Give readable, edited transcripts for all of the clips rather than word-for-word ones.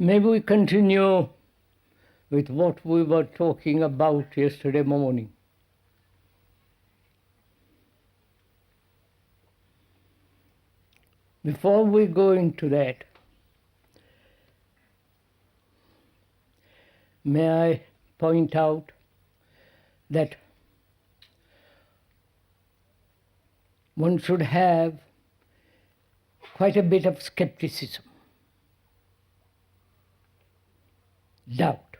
Maybe we continue with what we were talking about yesterday morning. Before we go into that, may I point out that one should have quite a bit of skepticism, doubt,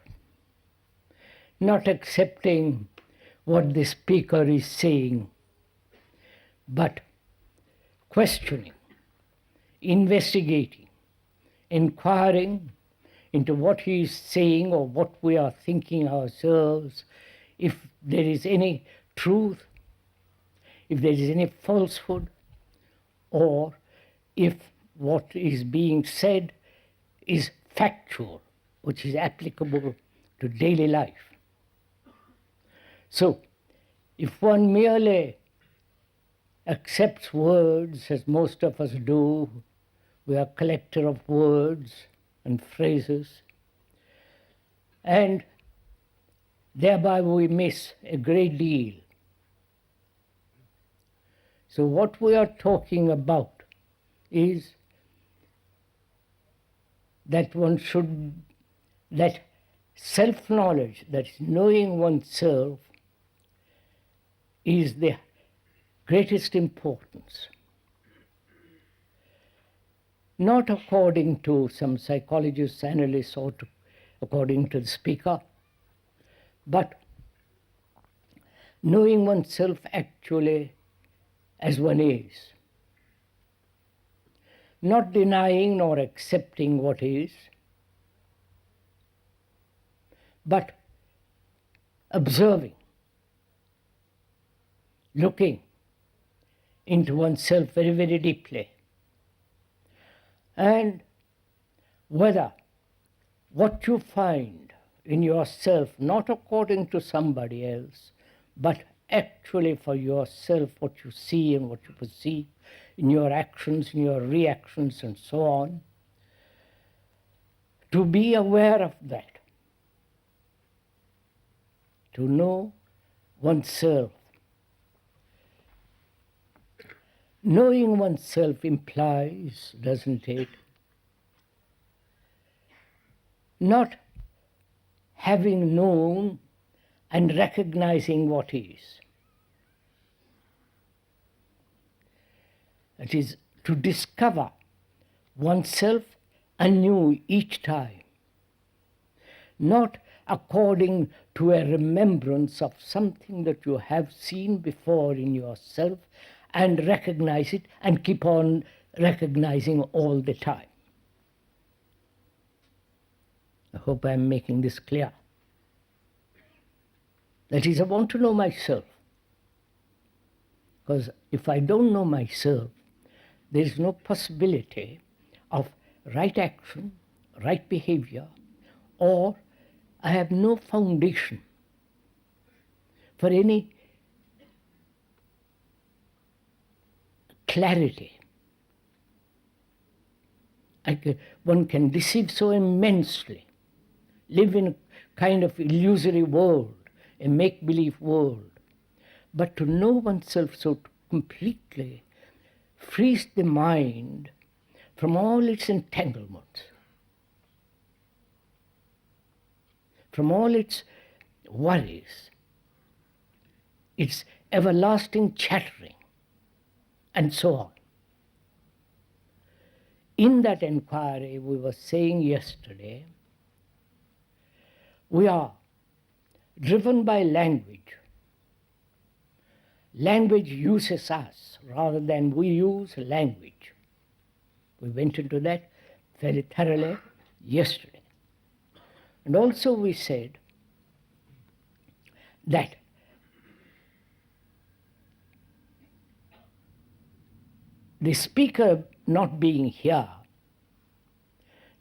not accepting what the speaker is saying, but questioning, investigating, inquiring into what he is saying or what we are thinking ourselves, if there is any truth, if there is any falsehood, or if what is being said is factual, which is applicable to daily life. So, if one merely accepts words, as most of us do, we are a collector of words and phrases, and thereby we miss a great deal. So what we are talking about is that that self-knowledge, that is knowing oneself, is the greatest importance. Not according to some psychologists, analysts, or according to the speaker, but knowing oneself actually as one is. Not denying nor accepting what is, but observing, looking into oneself very, very deeply, and whether what you find in yourself, not according to somebody else, but actually for yourself, what you see and what you perceive in your actions, in your reactions, and so on, to be aware of that, to know oneself. Knowing oneself implies, doesn't it, not having known and recognizing what is. It is to discover oneself anew each time, not according to a remembrance of something that you have seen before in yourself and recognize it and keep on recognizing all the time. I hope I'm making this clear. That is, I want to know myself. Because if I don't know myself, there is no possibility of right action, right behavior, or I have no foundation for any clarity. One can deceive so immensely, live in a kind of illusory world, a make-believe world. But to know oneself so completely frees the mind from all its entanglements, from all its worries, its everlasting chattering, and so on. In that inquiry, we were saying yesterday, we are driven by language. Language uses us rather than we use language. We went into that very thoroughly yesterday. And also we said that the speaker not being here,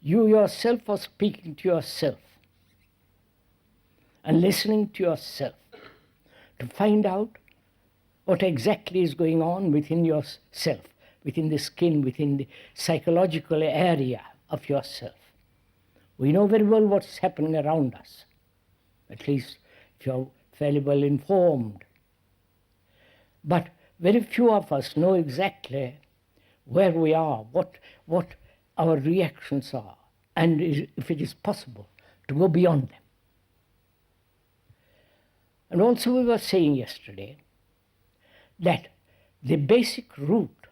you yourself are speaking to yourself and listening to yourself to find out what exactly is going on within yourself, within the skin, within the psychological area of yourself. We know very well what's happening around us, at least if you're fairly well informed. But very few of us know exactly where we are, what our reactions are, and if it is possible to go beyond them. And also we were saying yesterday that the basic root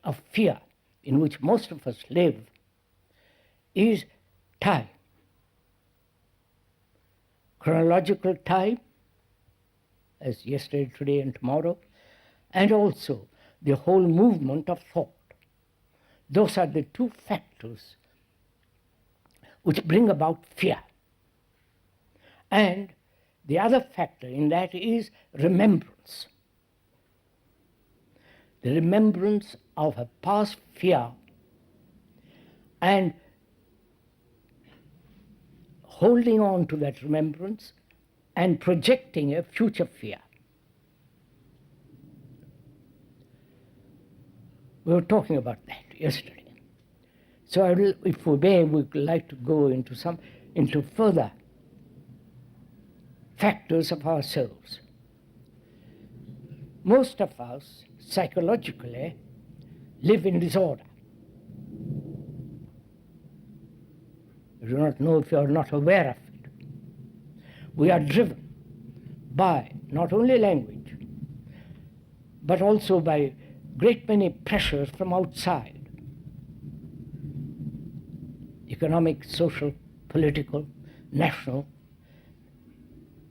of fear in which most of us live is time. Chronological time, as yesterday, today, and tomorrow, and also the whole movement of thought. Those are the two factors which bring about fear. And the other factor in that is remembrance. The remembrance of a past fear and holding on to that remembrance and projecting a future fear. We were talking about that yesterday. So if we may, we'd like to go into further factors of ourselves. Most of us, psychologically, live in disorder. I do not know if you are not aware of it. We are driven by not only language, but also by great many pressures from outside. Economic, social, political, national,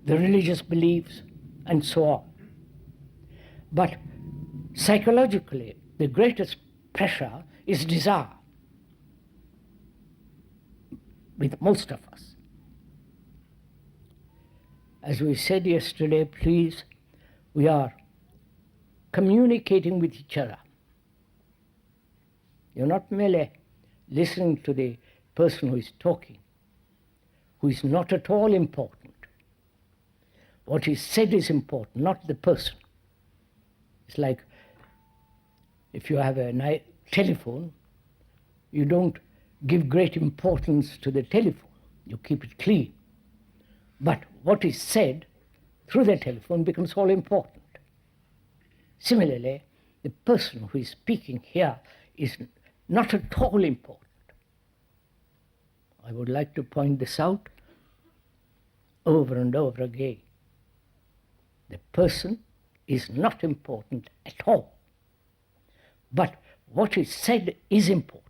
the religious beliefs, and so on. But psychologically, the greatest pressure is desire with most of us. As we said yesterday, please, we are communicating with each other. You're not merely listening to the person who is talking, who is not at all important. What is said is important, not the person. It's like if you have a telephone, you don't give great importance to the telephone. You keep it clean. But what is said through the telephone becomes all important. Similarly, the person who is speaking here is not at all important. I would like to point this out over and over again. The person is not important at all. But what is said is important.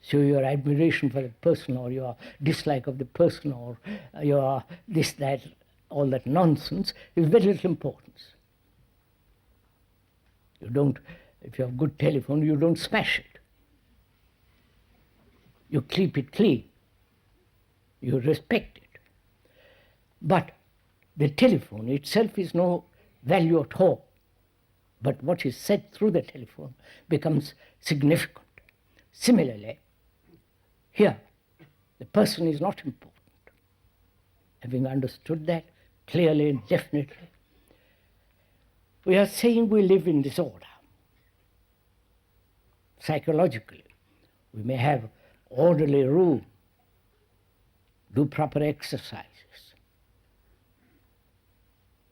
So your admiration for the person, or your dislike of the person, or your this, that, all that nonsense is very little importance. You don't, if you have good telephone, you don't smash it. You keep it clean. You respect it. But the telephone itself is no value at all. But what is said through the telephone becomes significant. Similarly, here, the person is not important. Having understood that clearly and definitely, we are saying we live in disorder. Psychologically, we may have orderly room, do proper exercises,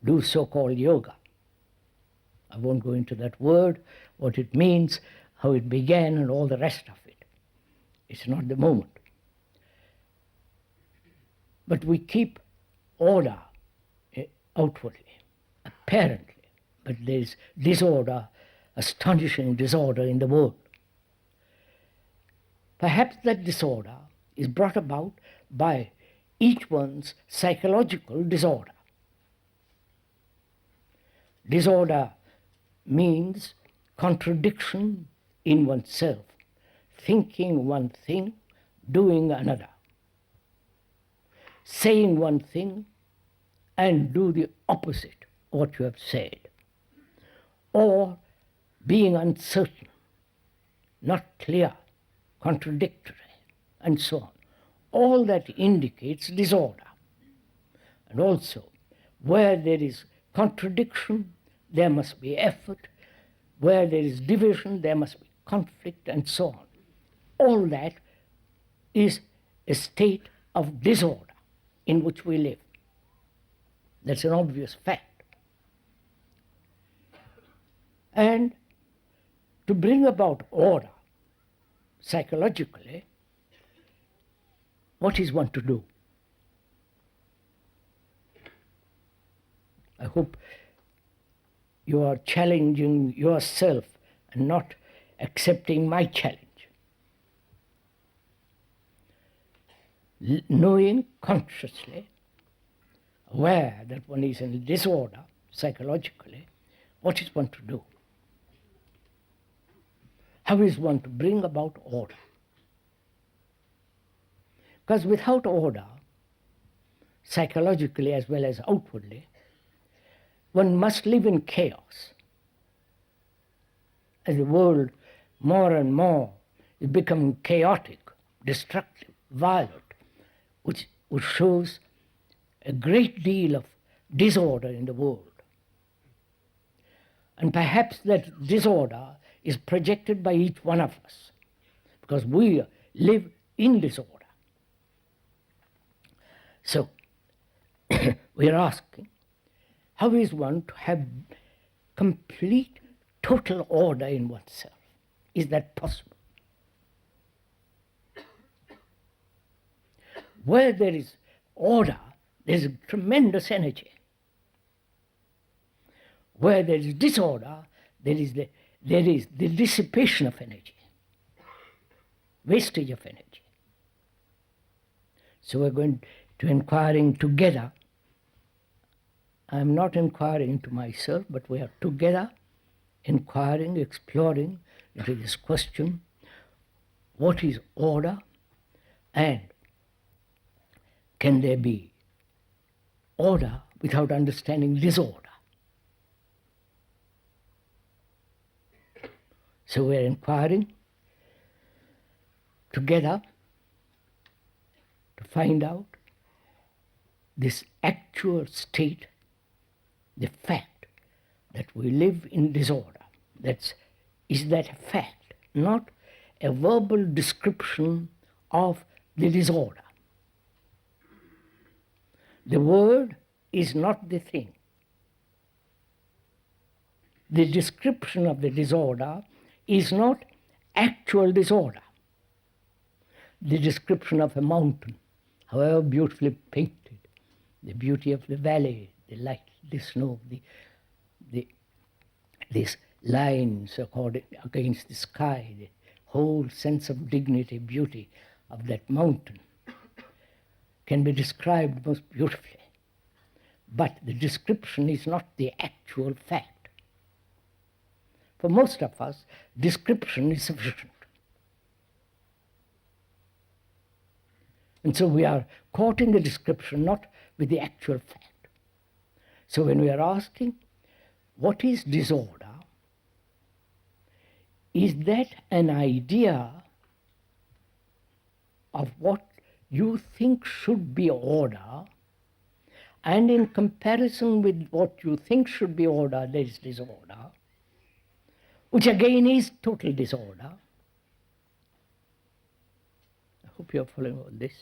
do so-called yoga. I won't go into that word, what it means, how it began, and all the rest of it. It's not the moment. But we keep order outwardly, apparently, but there is disorder, astonishing disorder in the world. Perhaps that disorder is brought about by each one's psychological disorder. Disorder means contradiction in oneself, thinking one thing, doing another, saying one thing and do the opposite of what you have said, or being uncertain, not clear, contradictory, and so on. All that indicates disorder. And also, where there is contradiction, there must be effort. Where there is division, there must be conflict, and so on. All that is a state of disorder in which we live. That's an obvious fact. And to bring about order psychologically, what is one to do? I hope you are challenging yourself and not accepting my challenge. Knowing consciously, aware that one is in disorder psychologically, what is one to do? How is one to bring about order? Because without order, psychologically as well as outwardly, one must live in chaos. As the world more and more is becoming chaotic, destructive, violent, which shows a great deal of disorder in the world. And perhaps that disorder is projected by each one of us, because we live in disorder. So, we are asking, how is one to have complete, total order in oneself? Is that possible? Where there is order, there is tremendous energy. Where there is disorder, there is the dissipation of energy, wastage of energy. So we're going to inquiring together. I'm not inquiring into myself, but we are together inquiring, exploring into this question, what is order, and can there be order without understanding disorder? So we're inquiring together to find out this actual state, the fact that we live in disorder. Is that a fact, not a verbal description of the disorder. The word is not the thing. The description of the disorder is not actual disorder. The description of a mountain, however beautifully painted, the beauty of the valley, the light, the snow, these lines against the sky, the whole sense of dignity, beauty of that mountain can be described most beautifully. But the description is not the actual fact. For most of us, description is sufficient. And so we are caught in the description, not with the actual fact. So when we are asking, what is disorder? Is that an idea of what you think should be order, and in comparison with what you think should be order, there is disorder, which again is total disorder? I hope you are following all this.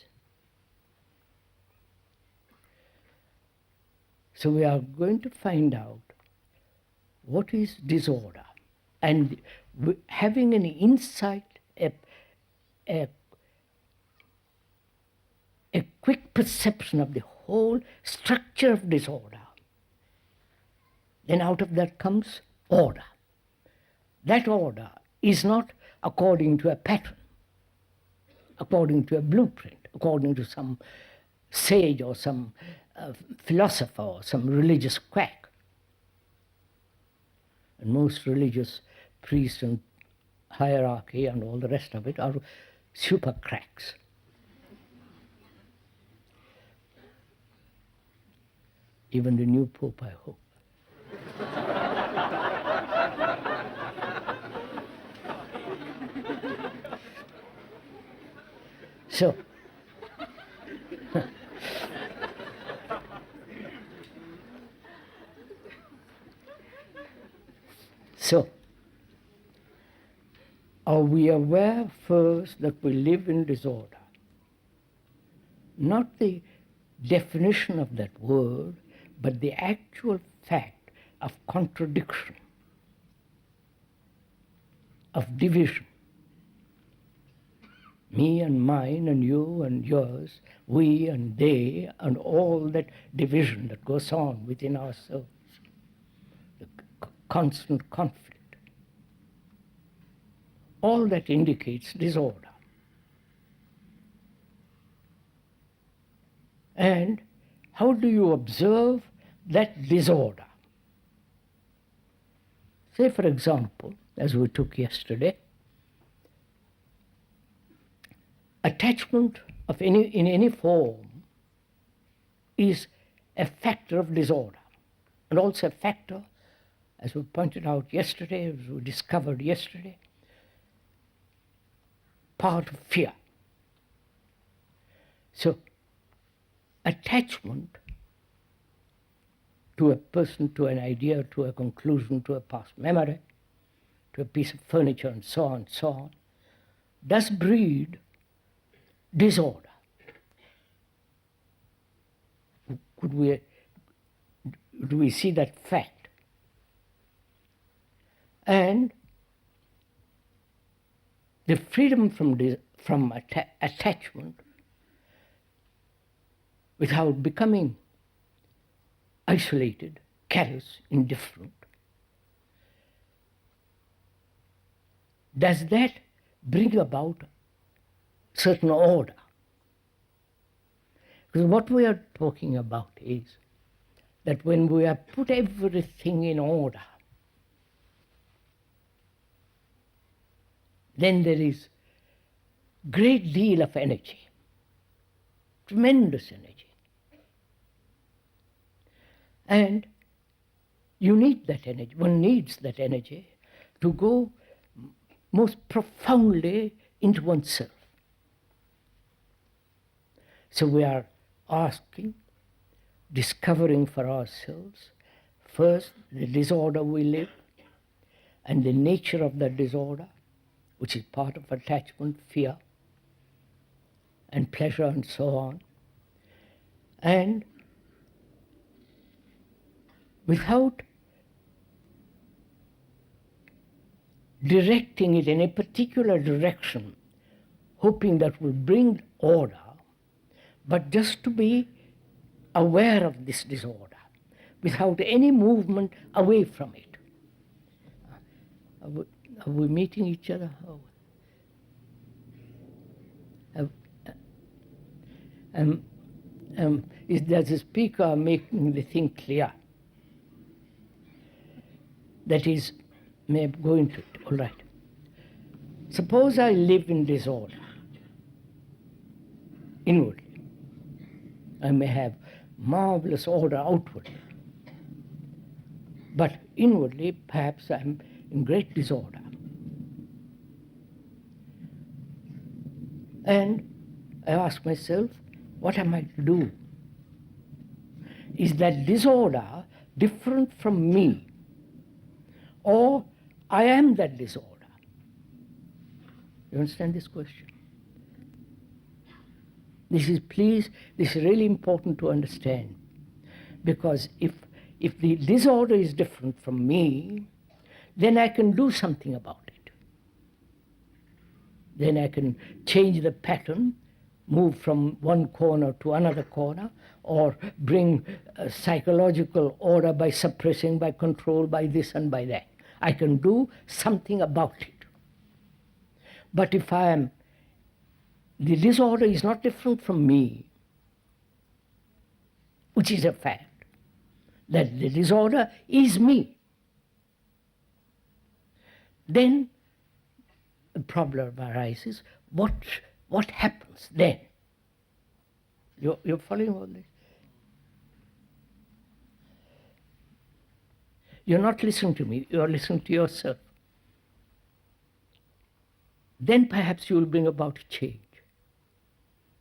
So we are going to find out what is disorder, and having an insight, a quick perception of the whole structure of disorder, then out of that comes order. That order is not according to a pattern, according to a blueprint, according to some sage or some philosopher or some religious quack. And most religious priests and hierarchy and all the rest of it are super cracks. Even the new Pope, I hope. So, are we aware first that we live in disorder? not the definition of that word, but the actual fact of contradiction, of division. Me and mine and you and yours, we and they, and all that division that goes on within ourselves, the constant conflict. All that indicates disorder. And how do you observe that disorder? Say, for example, as we took yesterday, attachment of in any form is a factor of disorder, and also a factor, as we pointed out yesterday, as we discovered yesterday, part of fear. So, attachment to a person, to an idea, to a conclusion, to a past memory, to a piece of furniture, and so on, does breed disorder. Do we see that fact? And the freedom from attachment without becoming isolated, callous, indifferent, does that bring about certain order? Because what we are talking about is that when we have put everything in order, then there is great deal of energy, tremendous energy. And you need that energy, one needs that energy to go most profoundly into oneself. So we are asking, discovering for ourselves, first the disorder we live, and the nature of that disorder, which is part of attachment, fear, and pleasure, and so on. And without directing it in a particular direction, hoping that will bring order, but just to be aware of this disorder without any movement away from it. Are we meeting each other? Does the speaker making the thing clear? That is, may I go into it? All right. Suppose I live in disorder, inwardly. I may have marvelous order outwardly, but inwardly, perhaps I'm in great disorder. And I ask myself, what am I to do? Is that disorder different from me? Or I am that disorder? You understand this question? This is really important to understand, because if the disorder is different from me, then I can do something about it. Then I can change the pattern, move from one corner to another corner, or bring psychological order by suppressing, by control, by this and by that. I can do something about it. But if the disorder is not different from me, which is a fact, that the disorder is me, then the problem arises. What happens then? You're following all this? You're not listening to me, you're listening to yourself. Then perhaps you will bring about a change.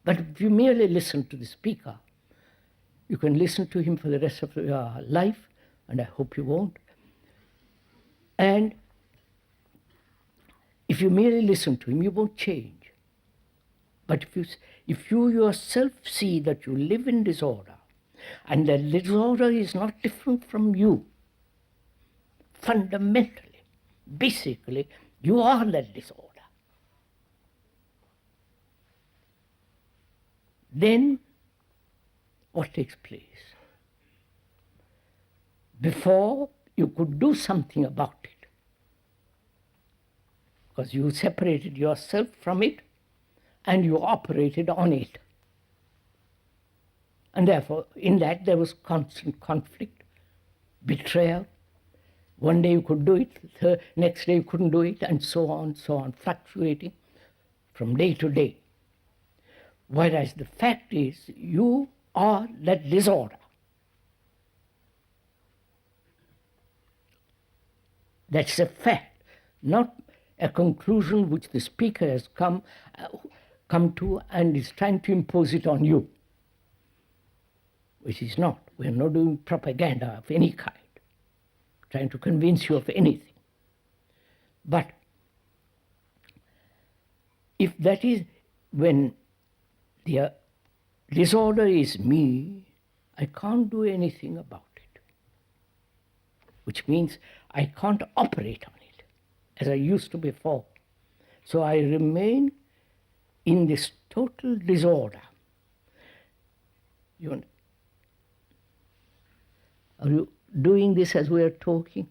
But if you merely listen to the speaker, you can listen to him for the rest of your life, and I hope you won't. And if you merely listen to him, you won't change. But if you yourself see that you live in disorder, and that disorder is not different from you, fundamentally, basically, you are that disorder, then what takes place? Before you could do something about it, because you separated yourself from it and you operated on it. And therefore, in that there was constant conflict, betrayal. One day you could do it, the next day you couldn't do it, and so on, fluctuating from day to day. Whereas the fact is, you are that disorder. That's a fact, not a conclusion which the speaker has come to and is trying to impose it on you, which is not. We're not doing propaganda of any kind, trying to convince you of anything. But if that is when the disorder is me, I can't do anything about it, which means I can't operate on it as I used to before. So I remain in this total disorder. Are you doing this as we are talking,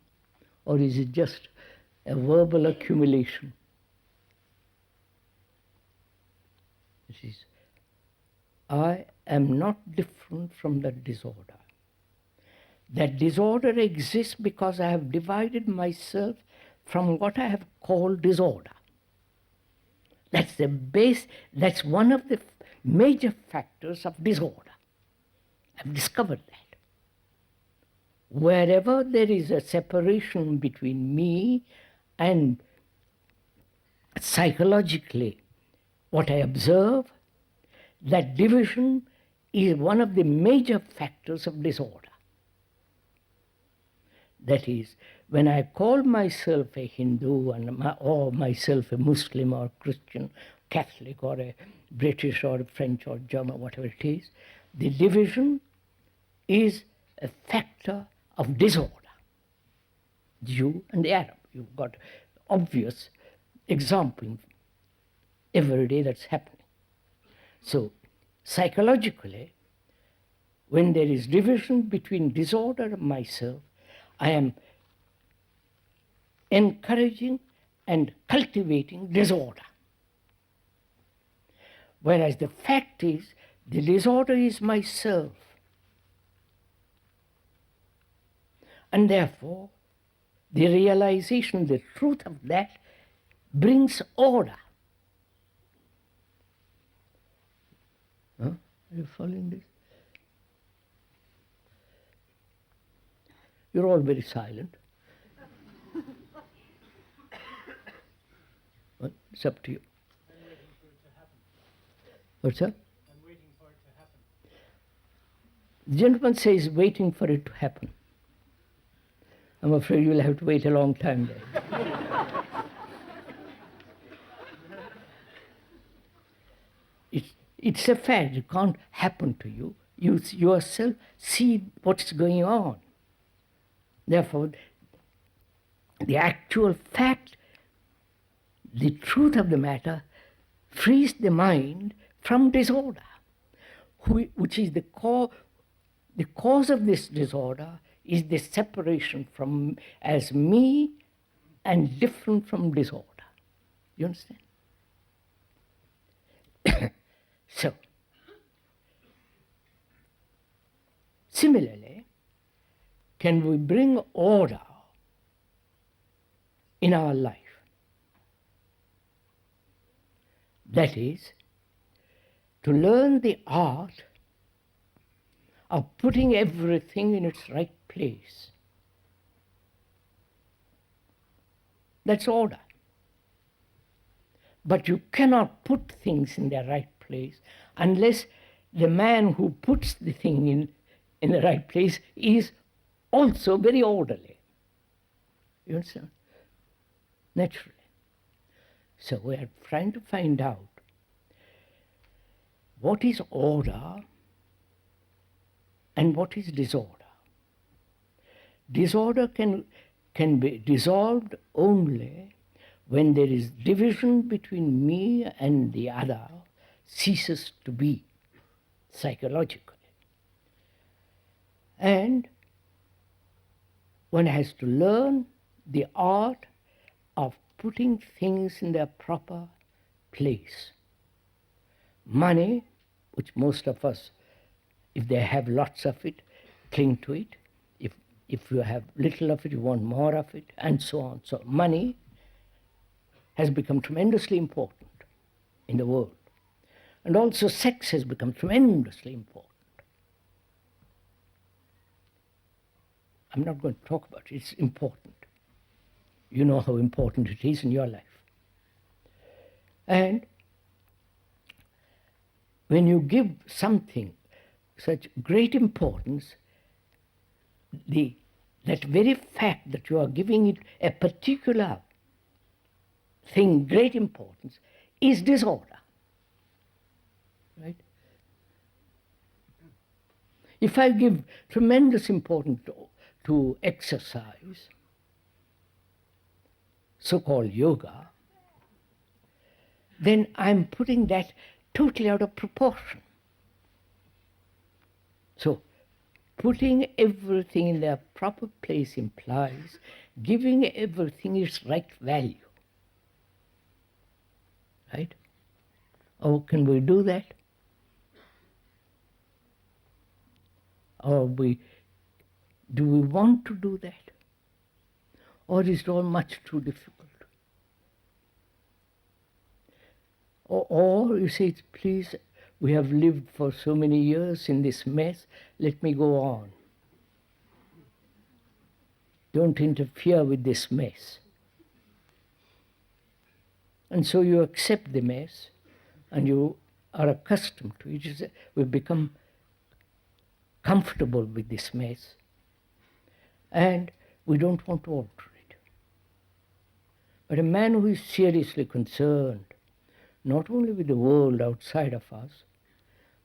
or is it just a verbal accumulation? It is, I am not different from that disorder. That disorder exists because I have divided myself from what I have called disorder. That's the base, that's one of the major factors of disorder. I've discovered that. Wherever there is a separation between me and psychologically what I observe, that division is one of the major factors of disorder. That is, when I call myself a Hindu or myself a Muslim or Christian, Catholic or a British or a French or German, whatever it is, the division is a factor of disorder. Jew and the Arab, you've got obvious example every day that's happening. So psychologically, when there is division between disorder and myself, I am encouraging and cultivating disorder. Whereas the fact is, the disorder is myself. And therefore, the realization, the truth of that brings order. Huh? Are you following this? You're all very silent. Well, it's up to you. I'm waiting for it to happen. What's that? I'm waiting for it to happen. The gentleman says waiting for it to happen. I'm afraid you'll have to wait a long time there. It's a fact. It can't happen to you. You yourself see what's going on. Therefore, the actual fact, the truth of the matter, frees the mind from disorder, which is the cause of this disorder is the separation from as me and different from disorder. You understand? So, similarly, can we bring order in our life? That is, to learn the art of putting everything in its right place. That's order. But you cannot put things in their right place unless the man who puts the thing in the right place is also very orderly. You understand? Naturally. So we are trying to find out what is order and what is disorder. Disorder can be dissolved only when there is division between me and the other ceases to be psychologically. And one has to learn the art of putting things in their proper place. Money, which most of us, if they have lots of it, cling to it. If you have little of it, you want more of it, and so on. So money has become tremendously important in the world. And also sex has become tremendously important. I'm not going to talk about it, it's important. You know how important it is in your life. And when you give something such great importance, that very fact that you are giving it a particular thing, great importance, is disorder. Right? If I give tremendous importance to exercise, so-called yoga, then I'm putting that totally out of proportion. So, putting everything in their proper place implies giving everything its right value. Right? Or can we do that? Or do we want to do that? Or is it all much too difficult? Or you say, please, we have lived for so many years in this mess, let me go on. Don't interfere with this mess. And so you accept the mess, and you are accustomed to it. We've become comfortable with this mess, and we don't want to alter it. But a man who is seriously concerned, not only with the world outside of us,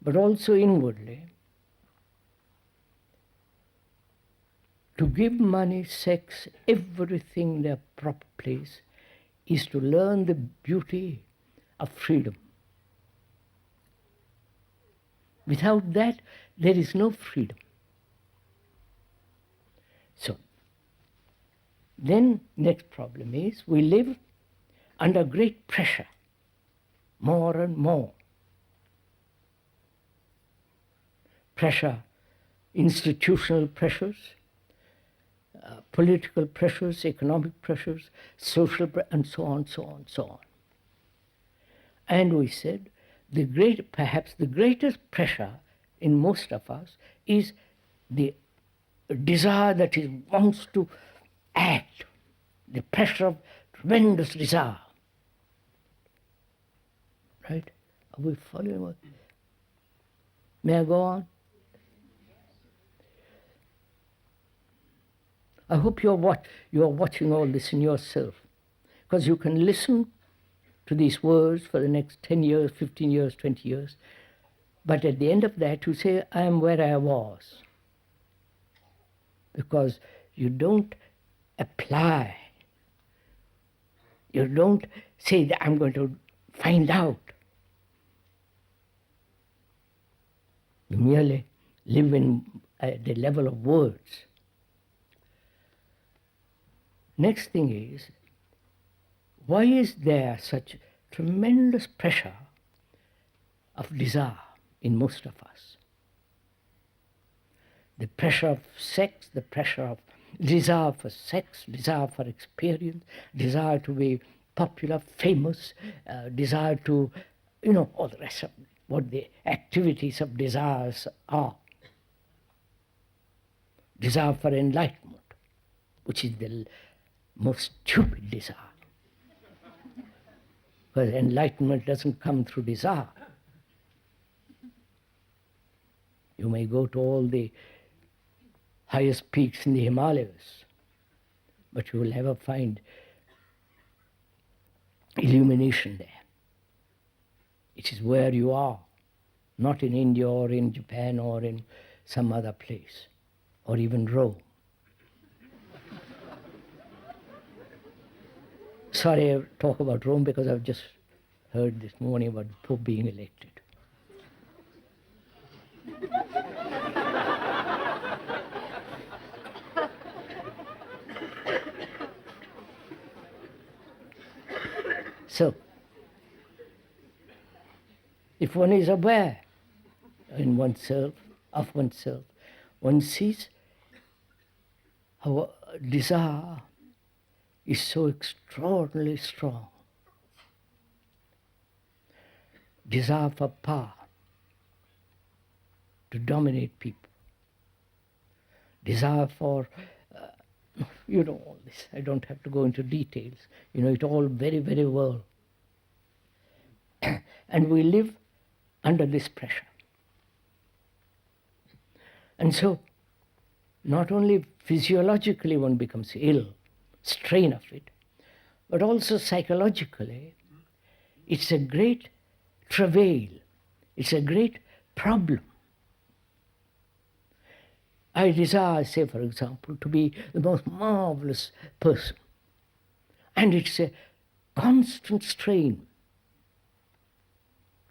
but also inwardly, to give money, sex, everything their proper place, is to learn the beauty of freedom. Without that, there is no freedom. So, then next problem is we live under great pressure, more and more. Pressure, institutional pressures, political pressures, economic pressures, social and so on, so on, so on. And we said perhaps the greatest pressure in most of us is the desire that wants to act, the pressure of tremendous desire. Right? Are we following what? May I go on? I hope you're watching all this in yourself, because you can listen to these words for the next 10 years, 15 years, 20 years, but at the end of that you say, I am where I was, because you don't apply, you don't say that I'm going to find out. You merely live at the level of words. Next thing is, why is there such tremendous pressure of desire in most of us? The pressure of sex, the pressure of desire for sex, desire for experience, desire to be popular, famous, desire to, all the rest of what the activities of desires are. Desire for enlightenment, which is the most stupid desire. Because enlightenment doesn't come through desire. You may go to all the highest peaks in the Himalayas, but you will never find illumination there. It is where you are. not in India or in Japan or in some other place, or even Rome. Sorry, I talk about Rome because I've just heard this morning about the Pope being elected. So, if one is aware in oneself, of oneself, one sees how desire is so extraordinarily strong. Desire for power, to dominate people. Desire for, you know all this. I don't have to go into details. You know it all very, very well. And we live under this pressure. And so, not only physiologically one becomes ill, strain of it, but also psychologically, it's a great travail, it's a great problem. I desire, say for example, to be the most marvelous person. And it's a constant strain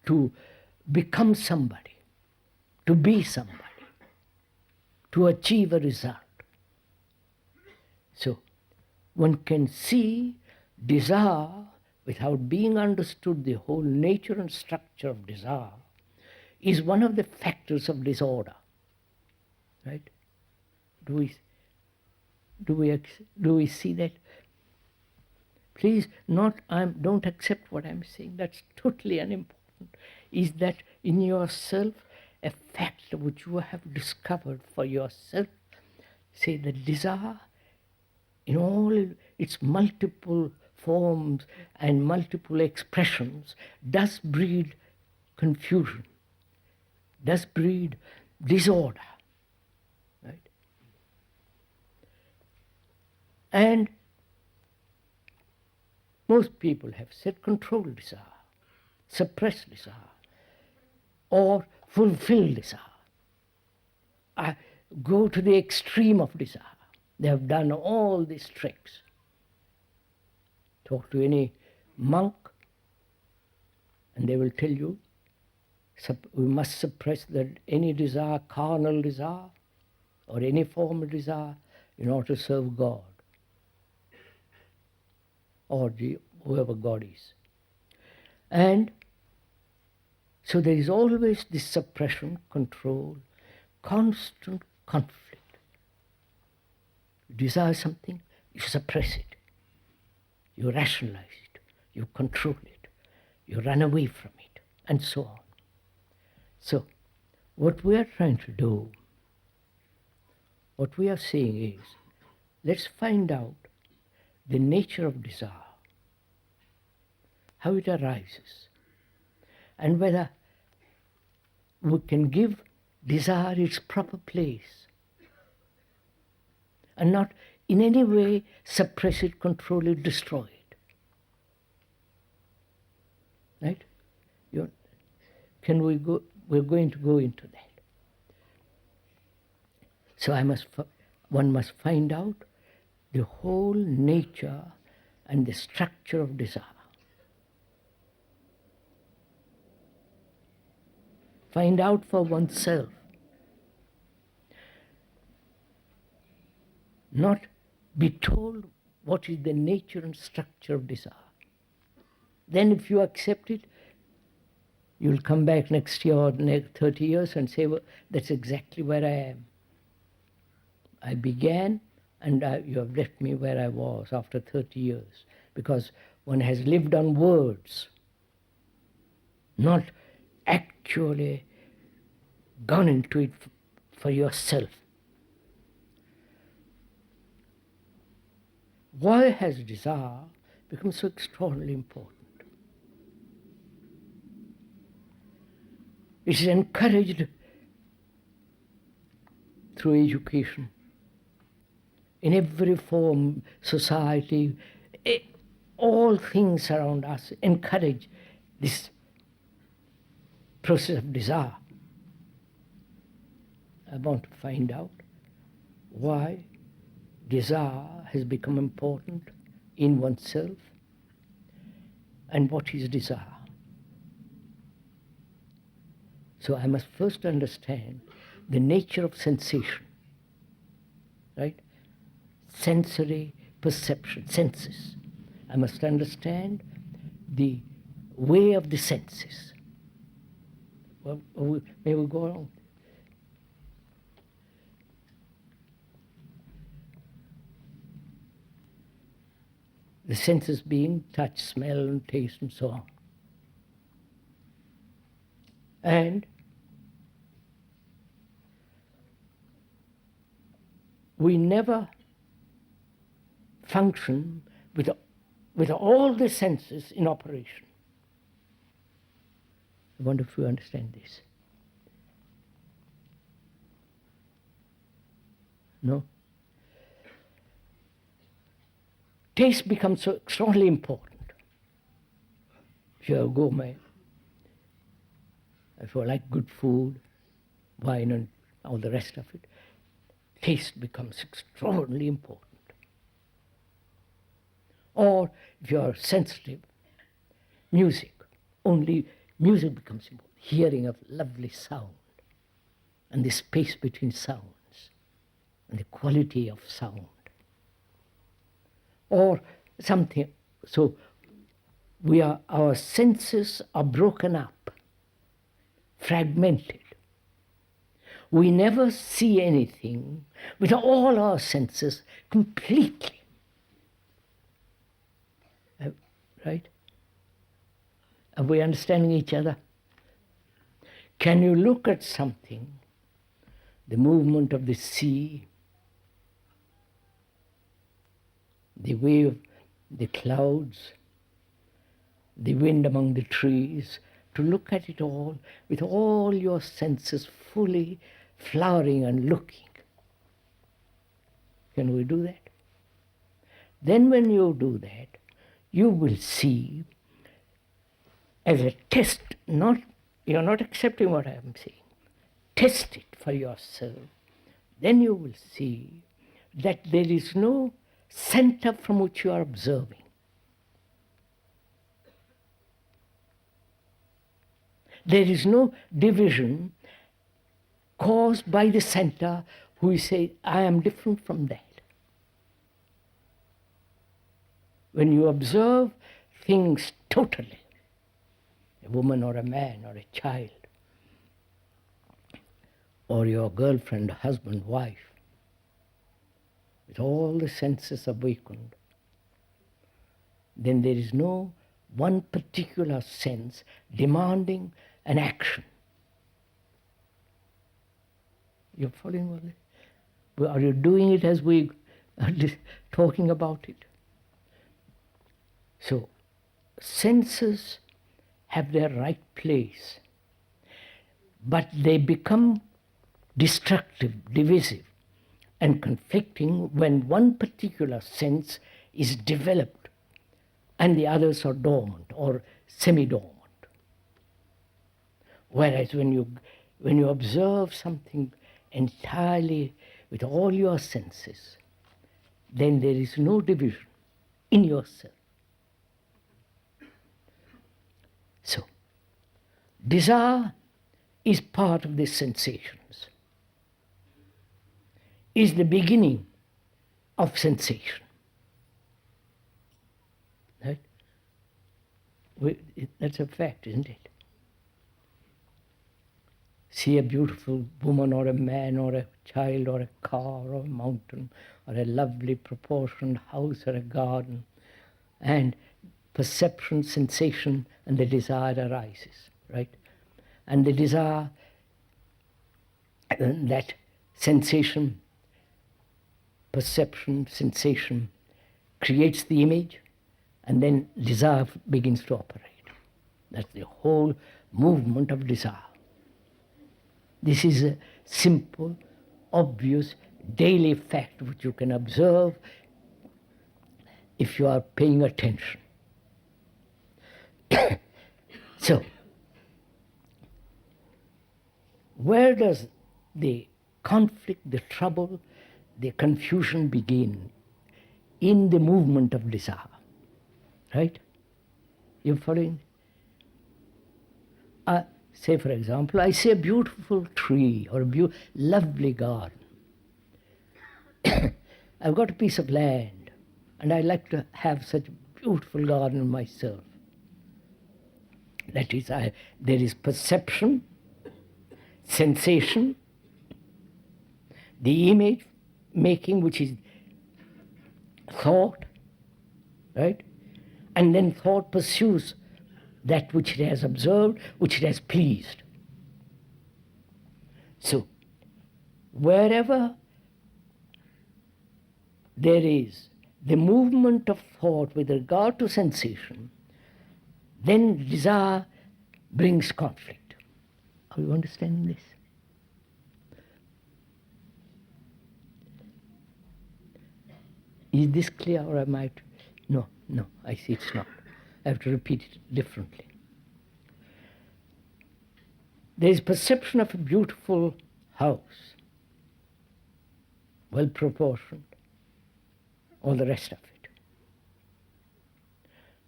to become somebody, to be somebody, to achieve a result. So one can see desire without being understood the whole nature and structure of desire is one of the factors of disorder. Right? Do we see that? Please, don't accept what I'm saying. That's totally unimportant. Is that in yourself a fact which you have discovered for yourself? Say that desire, in all its multiple forms and multiple expressions, does breed confusion, does breed disorder. Right? And most people have said controlled desire, suppressed desire, or fulfilled desire. Go to the extreme of desire. They have done all these tricks. Talk to any monk and they will tell you we must suppress any desire, carnal desire, or any form of desire in order to serve God, or whoever God is. And so there is always this suppression, control, constant conflict. You desire something, you suppress it, you rationalize it, you control it, you run away from it, and so on. So what we are trying to do, what we are saying is, let's find out the nature of desire, how it arises, and whether we can give desire its proper place and not in any way suppress it, control it, destroy it. Right? Can we go? We're going to go into that. So one must find out the whole nature and the structure of desire. Find out for oneself. Not be told what is the nature and structure of desire. Then if you accept it, you'll come back next year or next 30 years and say, well, that's exactly where I am. I began and you have left me where I was after 30 years. Because one has lived on words, not actually gone into it for yourself. Why has desire become so extraordinarily important? It is encouraged through education. In every form, society, all things around us encourage this process of desire. I want to find out why desire has become important in oneself and what is desire. So I must first understand the nature of sensation, right? Sensory perception, senses. I must understand the way of the senses. Well, may we go on? The senses being touch, smell, and taste, and so on. And we never function with all the senses in operation. I wonder if you understand this. No? Taste becomes so extraordinarily important. If you're a gourmet, if you like good food, wine and all the rest of it, taste becomes extraordinarily important. Or if you are sensitive, music, only music becomes important. Hearing of lovely sound and the space between sounds and the quality of sound. Or something, so our senses are broken up, fragmented. We never see anything with all our senses completely. Right? Are we understanding each other? Can you look at something, the movement of the sea, the wave, the clouds, the wind among the trees, to look at it all with all your senses fully flowering and looking? Can we do that? Then when you do that, you will see as a test, you're not accepting what I am saying. Test it for yourself. Then you will see that there is no center from which you are observing. There is no division caused by the center who say, I am different from that. When you observe things totally, a woman or a man or a child, or your girlfriend, husband, wife, with all the senses awakened, then there is no one particular sense demanding an action. You're following all this? Are you doing it as we are talking about it? So, senses have their right place, but they become destructive, divisive, and conflicting when one particular sense is developed and the others are dormant or semi-dormant. Whereas when you observe something entirely with all your senses, then there is no division in yourself. So, desire is part of the sensations, is the beginning of sensation. Right? That's a fact, isn't it? See a beautiful woman or a man or a child or a car or a mountain or a lovely proportioned house or a garden, and perception, sensation, and the desire arises, right? And the desire, that sensation, perception, sensation, creates the image, and then desire begins to operate. That's the whole movement of desire. This is a simple, obvious, daily fact which you can observe if you are paying attention. So, where does the conflict, the trouble, the confusion begin? In the movement of desire. Right? You following? Say, for example, I see a beautiful tree or a lovely garden. I've got a piece of land, and I like to have such a beautiful garden myself. That is, there is perception, sensation, the image making, which is thought, right? And then thought pursues that which it has observed, which it has pleased. So, wherever there is the movement of thought with regard to sensation, then desire brings conflict. Are you understanding this? Is this clear, or am I? No, I see it's not. I have to repeat it differently. There is perception of a beautiful house, well proportioned, all the rest of it.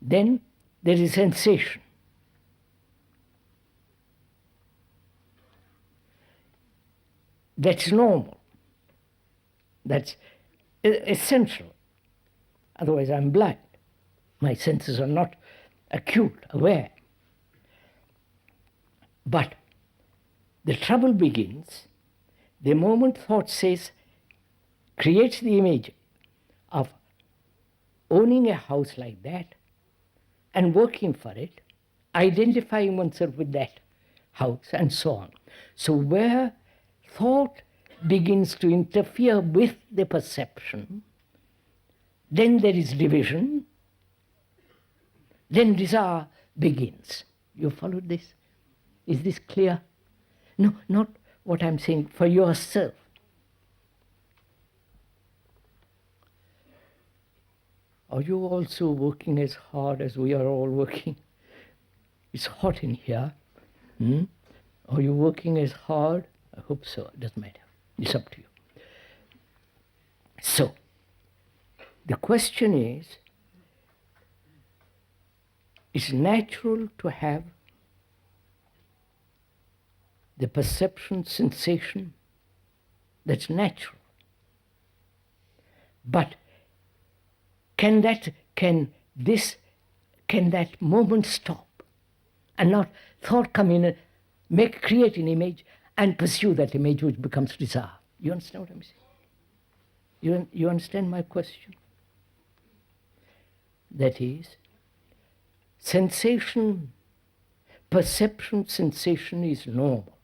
Then there is sensation. That's normal. That's essential. Otherwise I'm blind. My senses are not acute, aware. But the trouble begins the moment thought creates the image of owning a house like that and working for it, identifying oneself with that house, and so on. So where thought begins to interfere with the perception, then there is division, then desire begins. You followed this? Is this clear? No, not what I'm saying, for yourself. Are you also working as hard as we are all working? It's hot in here. Are you working as hard? I hope so. It doesn't matter. It's up to you. So, the question is, it's natural to have the perception, sensation, that's natural. But can that moment stop and not thought come in and create an image and pursue that image, which becomes desire? You understand what I'm saying? You understand my question? That is, sensation, perception, sensation is normal,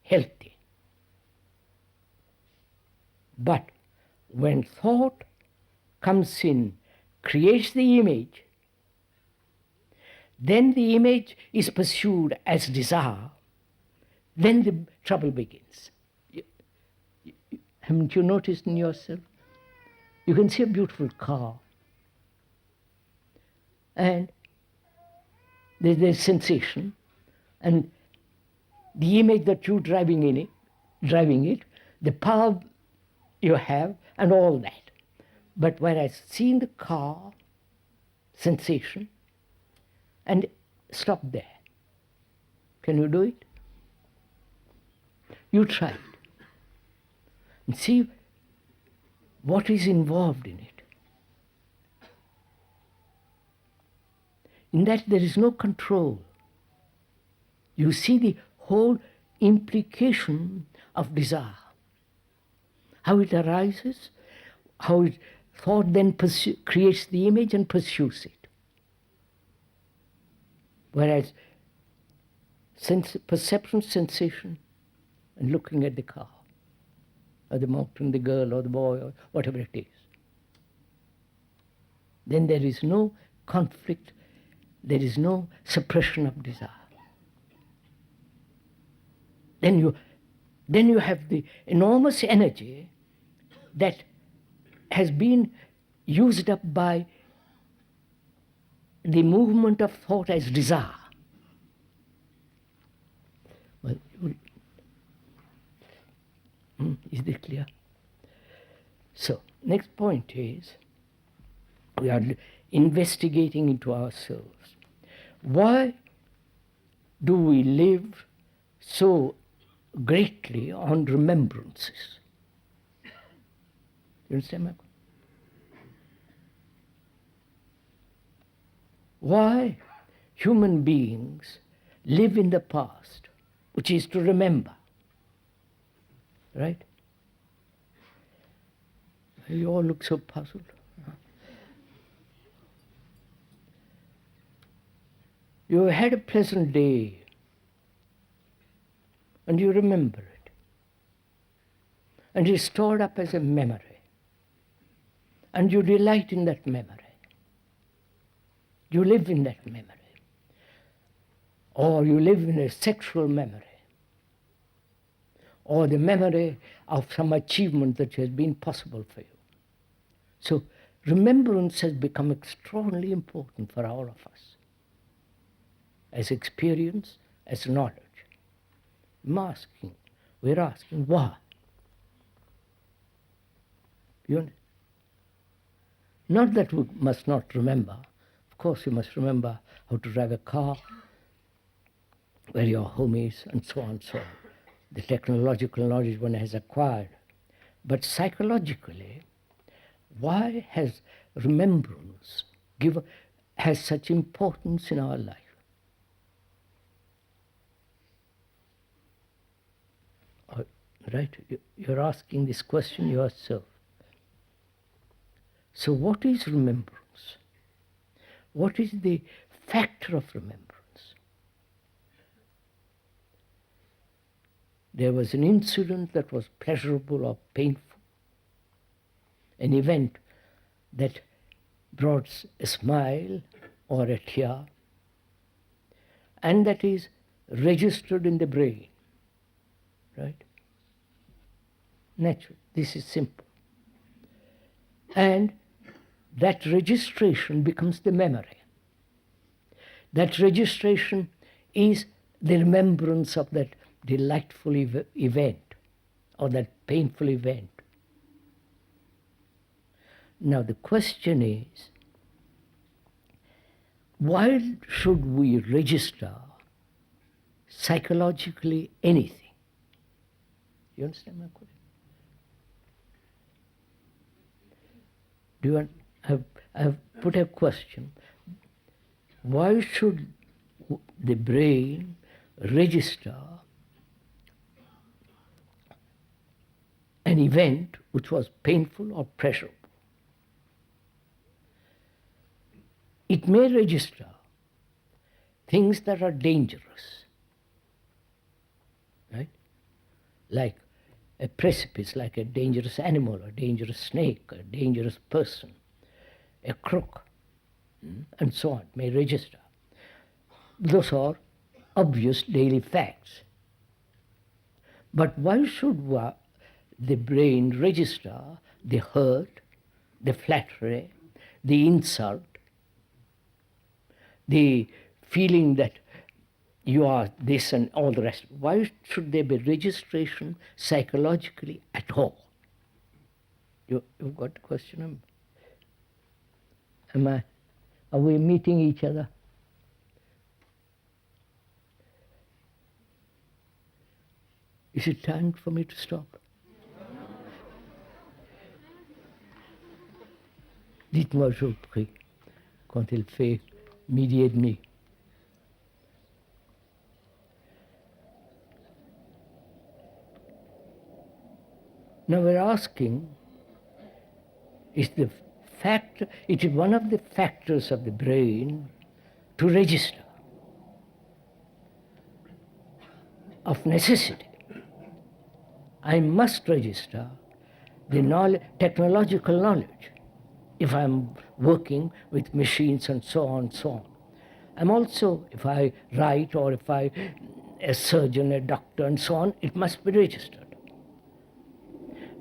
healthy. But when thought comes in, creates the image, then the image is pursued as desire, then the trouble begins. Haven't you noticed in yourself? You can see a beautiful car, and there's sensation, and the image that you're driving it, the power you have, and all that. But whereas seeing the car, sensation, and stop there. Can you do it? You try it. And see what is involved in it. In that there is no control. You see the whole implication of desire. How it arises, how thought then creates the image and pursues it. Whereas perception, sensation, and looking at the car, or the mountain, the girl, or the boy, or whatever it is, then there is no conflict, there is no suppression of desire. Then you have the enormous energy that has been used up by the movement of thought as desire. Well, is it clear? So, next point is, we are investigating into ourselves. Why do we live so greatly on remembrances? You understand my question? Why human beings live in the past, which is to remember, right? You all look so puzzled. You had a pleasant day and you remember it. And it's stored up as a memory. And you delight in that memory. You live in that memory. Or you live in a sexual memory. Or the memory of some achievement that has been possible for you. So remembrance has become extraordinarily important for all of us. As experience, as knowledge. We're asking why? Not that we must not remember. Of course we must remember how to drive a car, where your home is, and so on and so on. The technological knowledge one has acquired. But psychologically, why has remembrance has such importance in our life? Right? You're asking this question yourself. So what is remembrance? What is the factor of remembrance? There was an incident that was pleasurable or painful, an event that brought a smile or a tear, and that is registered in the brain, right? Natural. This is simple. And that registration becomes the memory. That registration is the remembrance of that delightful event or that painful event. Now the question is, why should we register psychologically anything? You understand my question? I have put a question. Why should the brain register an event which was painful or pleasurable? It may register things that are dangerous, right? Like a precipice, like a dangerous animal, a dangerous snake, a dangerous person, a crook, and so on, may register. Those are obvious daily facts. But why should the brain register the hurt, the flattery, the insult, the feeling that you are this and all the rest? Why should there be registration psychologically at all? You've got the question? Are we meeting each other? Is it time for me to stop? Dites-moi, je vous prie, quand il fait 12:30. Now we're asking, it is one of the factors of the brain to register of necessity. I must register the technological knowledge if I'm working with machines and so on and so on. I'm also, if I write or if a surgeon, a doctor and so on, it must be registered.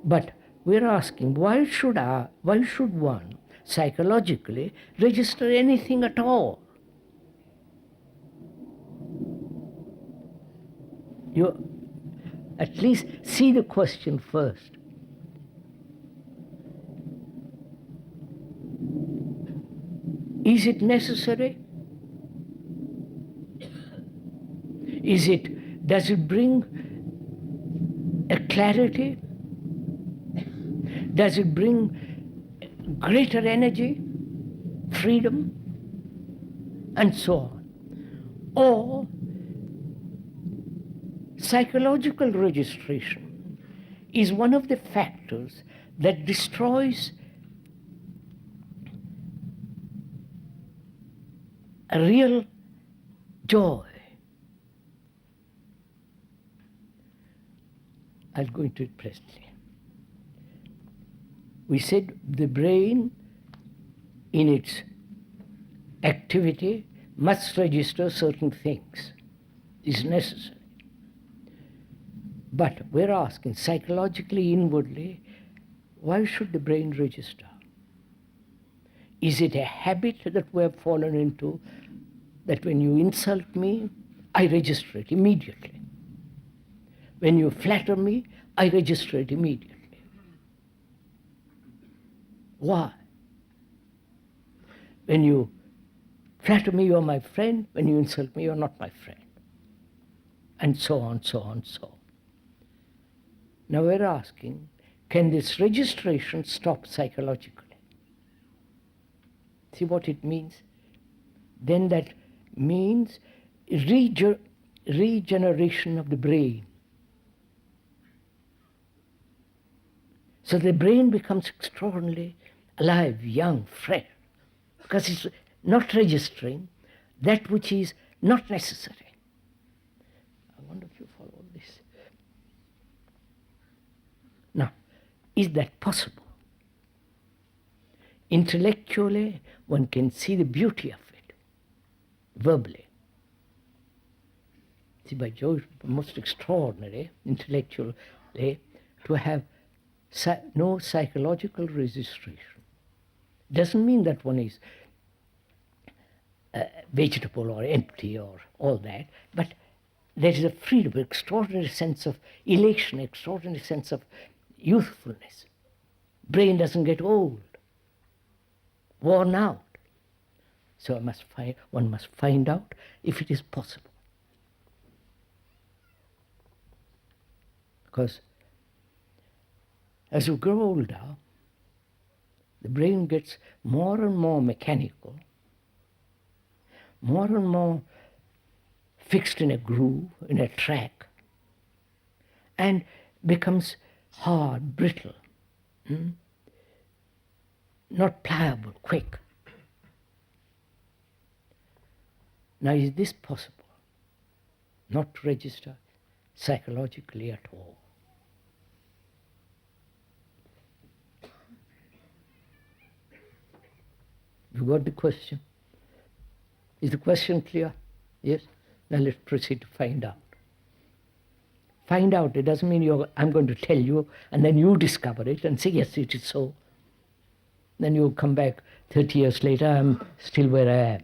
But we're asking, why should one psychologically register anything at all? You at least see the question first. Is it necessary? Does it bring a clarity? Does it bring greater energy, freedom, and so on? Or psychological registration is one of the factors that destroys a real joy. I'll go into it presently. We said the brain, in its activity, must register certain things. Is necessary. But we're asking psychologically, inwardly, why should the brain register? Is it a habit that we have fallen into, that when you insult me, I register it immediately? When you flatter me, I register it immediately. Why? When you flatter me, you're my friend. When you insult me, you're not my friend. And so on, so on, so on. Now we're asking, can this registration stop psychologically? See what it means? Then that means regeneration of the brain. So the brain becomes extraordinarily alive, young, fresh, because it's not registering that which is not necessary. I wonder if you follow this. Now, is that possible? Intellectually, one can see the beauty of it, verbally. See, by George, most extraordinary, intellectually, to have no psychological registration. Doesn't mean that one is vegetable or empty or all that, but there is a freedom, extraordinary sense of elation, extraordinary sense of youthfulness. Brain doesn't get old, worn out. So one must find out if it is possible. Because as you grow older, the brain gets more and more mechanical, more and more fixed in a groove, in a track, and becomes hard, brittle, not pliable, quick. Now, is this possible? Not to register psychologically at all. You got the question? Is the question clear? Yes? Now let's proceed to find out. Find out, it doesn't mean I'm going to tell you and then you discover it and say, yes, it is so. Then you come back 30 years later, I'm still where I am,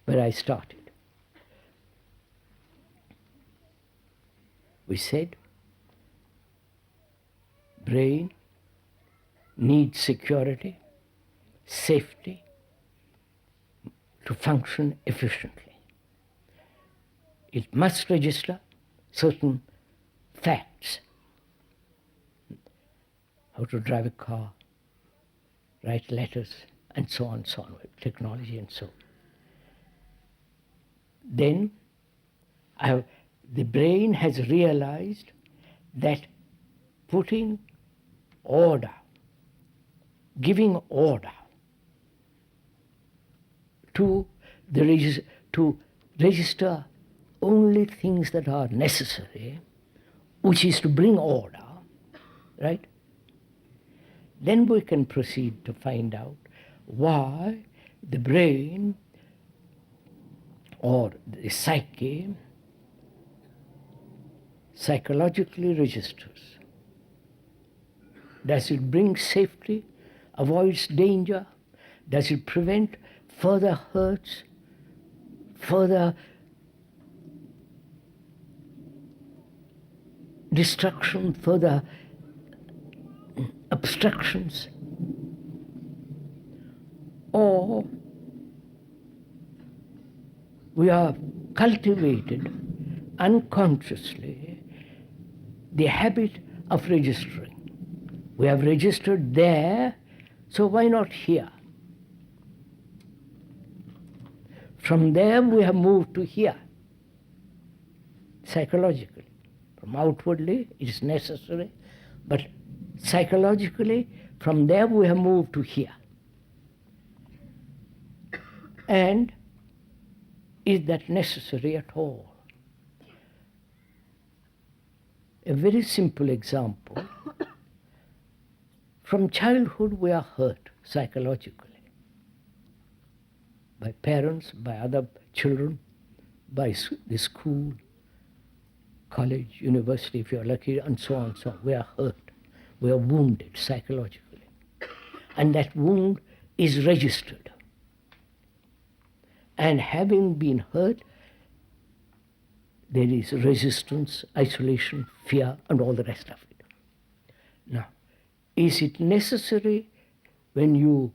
where I started. We said, brain needs security, safety, to function efficiently. It must register certain facts. How to drive a car, write letters, and so on, with technology and so on. Then the brain has realized that putting order, giving order to register only things that are necessary, which is to bring order, right? Then we can proceed to find out why the brain or the psyche psychologically registers. Does it bring safety, avoids danger? Does it prevent further hurts, further distraction, further obstructions, or we have cultivated unconsciously the habit of registering. We have registered there, so why not here? From there we have moved to here, psychologically. From outwardly it is necessary, but psychologically from there we have moved to here. And is that necessary at all? A very simple example. From childhood we are hurt psychologically by parents, by other children, by the school, college, university, if you're lucky, and so on and so on. We are hurt. We are wounded psychologically. And that wound is registered. And having been hurt, there is resistance, isolation, fear, and all the rest of it. Now, is it necessary when you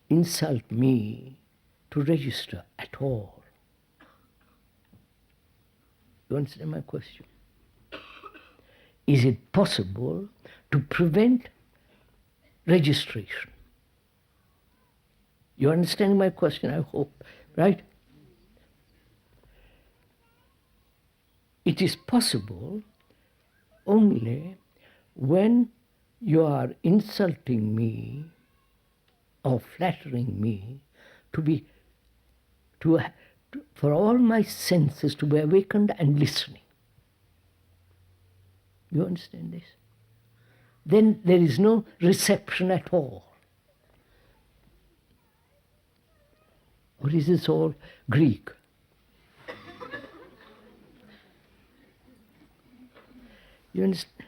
insult me to register at all? You understand my question? Is it possible to prevent registration? You understand my question, I hope, right? It is possible only when you are insulting me or flattering me for all my senses to be awakened and listening. You understand this? Then there is no reception at all. Or is this all Greek? You understand?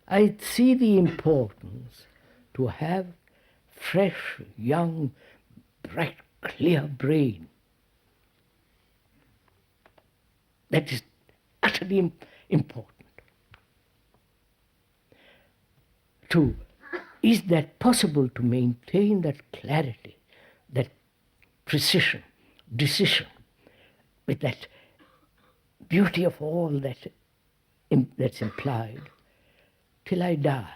I see the importance to have fresh, young, bright, clear brain. That is utterly important. Is that possible to maintain that clarity, that precision, decision, with that beauty of all that's implied, till I die?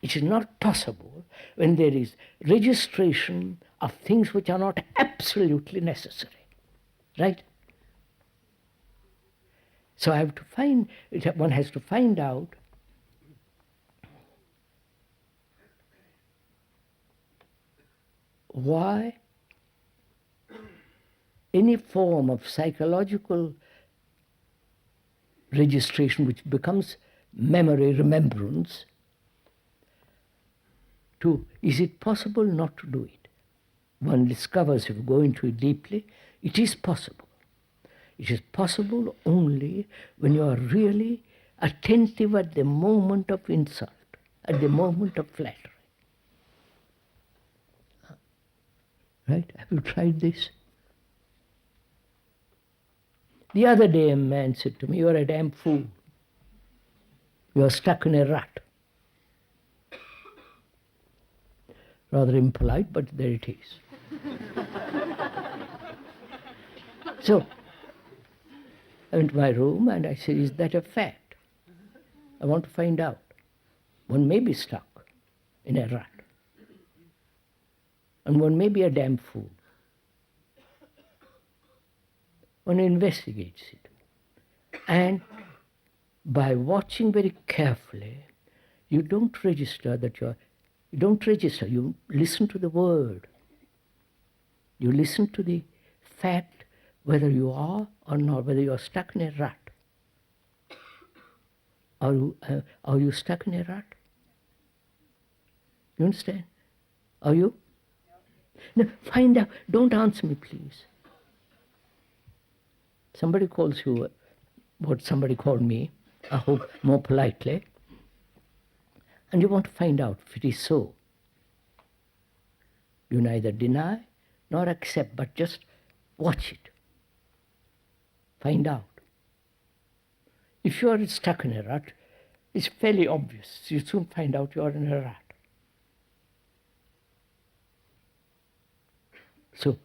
It is not possible when there is registration of things which are not absolutely necessary, right? So one has to find out why any form of psychological registration which becomes memory, remembrance, is it possible not to do it? One discovers, if you go into it deeply, it is possible. It is possible only when you are really attentive at the moment of insult, at the moment of flattery. Right? Have you tried this? The other day a man said to me, "You are a damn fool. You are stuck in a rut." Rather impolite, but there it is. So I went to my room and I said, "Is that a fact? I want to find out." One may be stuck in a rut. And one may be a damn fool. One investigates it. And by watching very carefully, you don't register, you listen to the word. You listen to the fact whether you are or not, whether you are stuck in a rut. Are you stuck in a rut? You understand? Are you? No, find out. Don't answer me, please. Somebody calls you what somebody called me, I hope more politely, and you want to find out if it is so. You neither deny nor accept, but just watch it. Find out. If you are stuck in a rut, it's fairly obvious. You soon find out you are in a rut. So,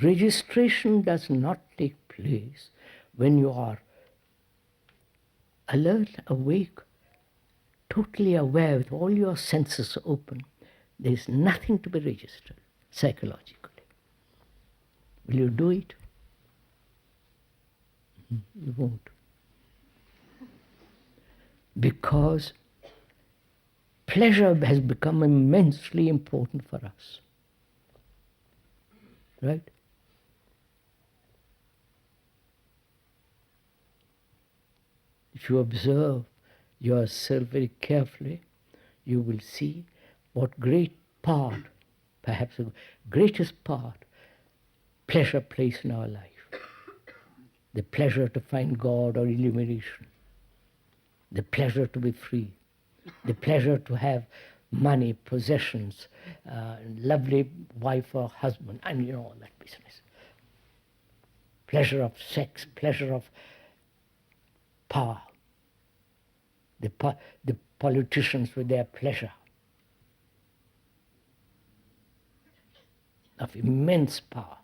registration does not take place when you are alert, awake, totally aware with all your senses open. There is nothing to be registered psychologically. Will you do it? You won't. Because pleasure has become immensely important for us. Right? If you observe yourself very carefully, you will see what great part, perhaps the greatest part, pleasure plays in our life. The pleasure to find God or illumination, the pleasure to be free, the pleasure to have money, possessions, lovely wife or husband, and you know all that business. Pleasure of sex, pleasure of power. The politicians with their pleasure of immense power.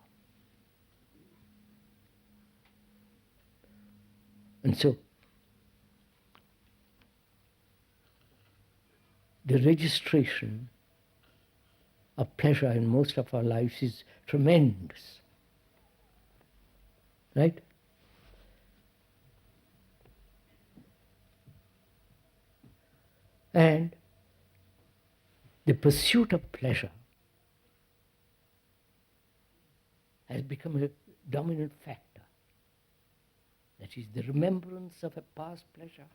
And so, the registration of pleasure in most of our lives is tremendous. Right? And the pursuit of pleasure has become a dominant factor. That is the remembrance of a past pleasure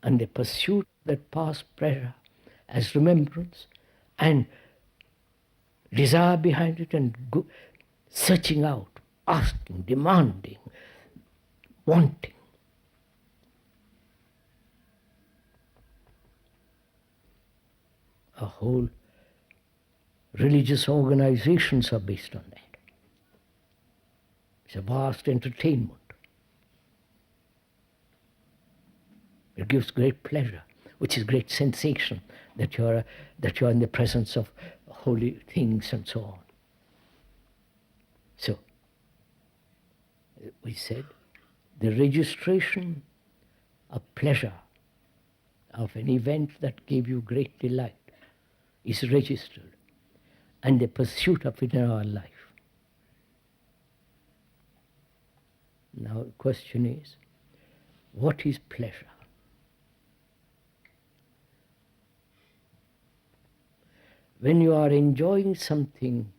and the pursuit of that past pleasure as remembrance and desire behind it and searching out, asking, demanding, wanting. A whole religious organizations are based on that. It's a vast entertainment. It gives great pleasure, which is great sensation that you're in the presence of holy things and so on. So, we said the registration of pleasure of an event that gave you great delight is registered, and the pursuit of it in our life. Now the question is, what is pleasure? When you are enjoying something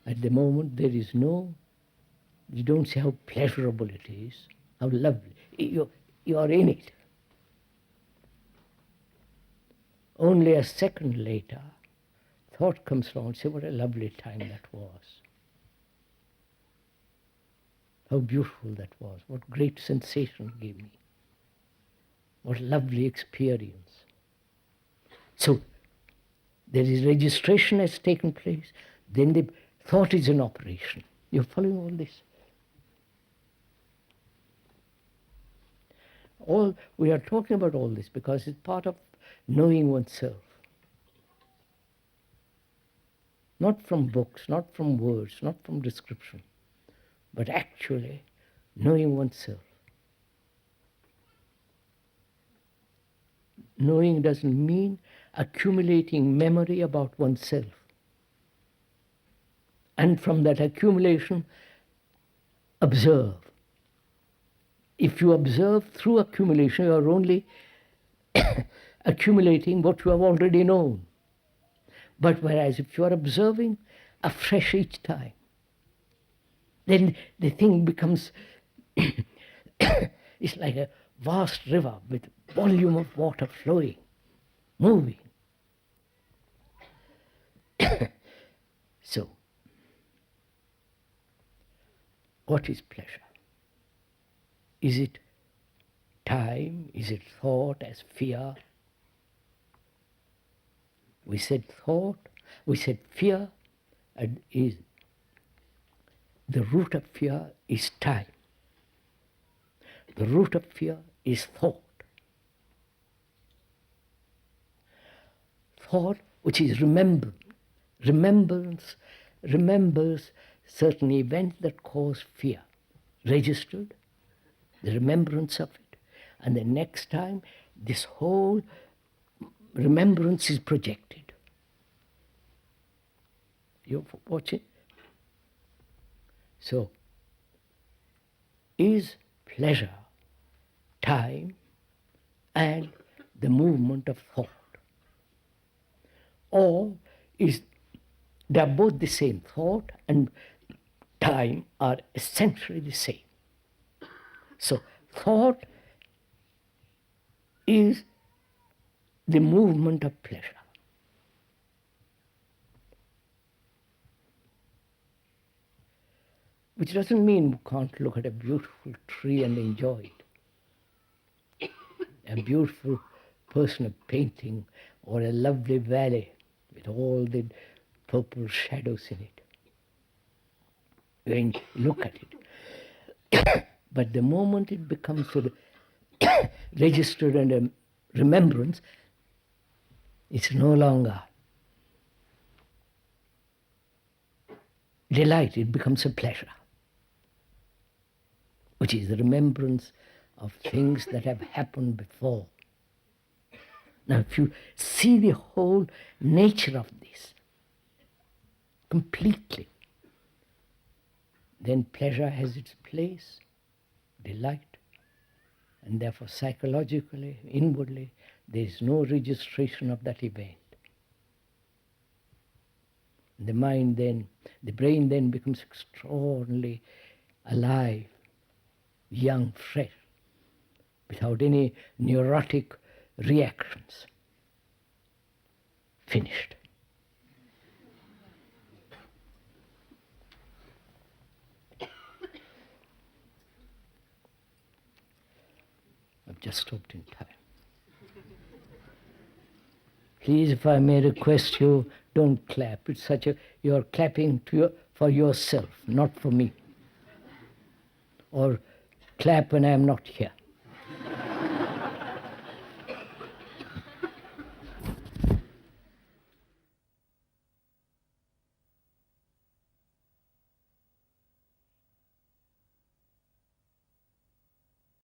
at the moment, you don't see how pleasurable it is, how lovely. You are in it. Only a second later, thought comes along and says, what a lovely time that was. How beautiful that was. What great sensation it gave me. What lovely experience. So, there is registration has taken place, then the thought is in operation. You're following all this? We are talking about all this because it's part of knowing oneself. Not from books, not from words, not from description, but actually knowing oneself. Knowing doesn't mean accumulating memory about oneself. And from that accumulation, observe. If you observe through accumulation, you are only accumulating what you have already known. But whereas if you are observing afresh each time, then the thing becomes, it's like a vast river with volume of water flowing, moving. So, what is pleasure? Is it time? Is it thought as fear? We said thought, we said fear, and is the root of fear is time. The root of fear is thought. Thought, which is remembrance. Remembers certain events that cause fear. Registered, the remembrance of it. And the next time, this whole remembrance is projected. You watch it? So, is pleasure time and the movement of thought? Or is they are both the same? Thought and time are essentially the same. So thought is the movement of pleasure. Which doesn't mean we can't look at a beautiful tree and enjoy it. A beautiful personal painting or a lovely valley with all the purple shadows in it. You can look at it. But the moment it becomes registered and a remembrance, it's no longer delight, it becomes a pleasure, which is the remembrance of things that have happened before. Now, if you see the whole nature of this completely, then pleasure has its place, delight, and therefore psychologically, inwardly, there is no registration of that event. The mind then, the brain then becomes extraordinarily alive, young, fresh, without any neurotic reactions. Finished. I've just stopped in time. Please, if I may request you, don't clap. It's such a, you're clapping for yourself, not for me. Or clap when I'm not here.